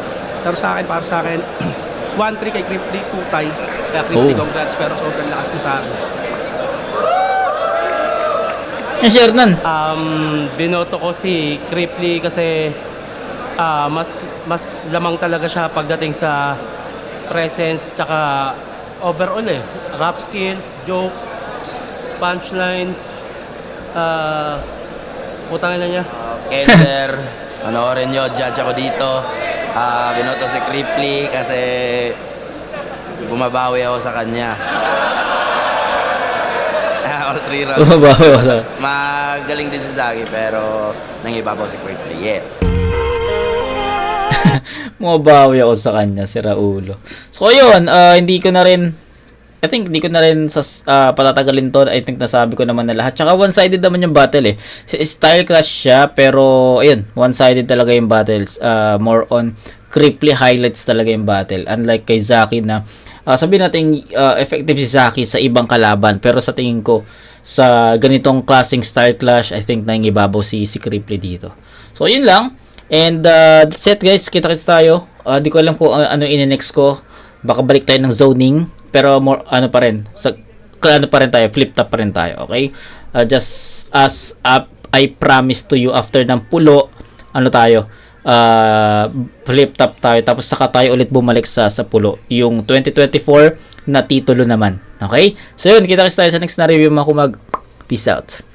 H: Pero sa akin, para sa akin, 1-3 kay Cripply, 2 tie. Kaya Cripply, congrats, pero sobrang lakas mo sa akin.
D: Share nan.
H: Binoto ko si Cripply kasi mas lamang talaga siya pagdating sa presence tsaka overall rap skills, jokes, punchline, putangin na niya.
I: Cancer, panoorin nyo, judge ako dito. Binoto si Cripply kasi bumabawi ako sa kanya. All 3 rounds.
D: Bumabawi ako sa...
I: Magaling din si Zaki pero nangibabaw si Cripply. Yeah.
D: Mabawi ako sa kanya, si Raulo. So, yun, hindi ko na rin patatagalin to. I think nasabi ko naman na lahat. Tsaka one-sided naman yung battle Style clash siya, pero ayun, one-sided talaga yung battles. More on Cripply highlights talaga yung battle. Unlike kay Zaki na sabihin natin effective si Zaki sa ibang kalaban, pero sa tingin ko sa ganitong klaseng style clash, I think nangibabaw si Cripply dito. So, yun lang. And that's it guys, kita-kits tayo. Di ko alam kung ano in-next ko. Baka balik tayo ng zoning, pero more pa rin. Tayo, flip top pa rin tayo, okay? Just as I promised to you after ng pulo, flip top tayo, tapos saka tayo ulit bumalik sa pulo. Yung 2024 na titulo naman, okay? So yun, kita-kits tayo sa next na review mga kumag. Peace out.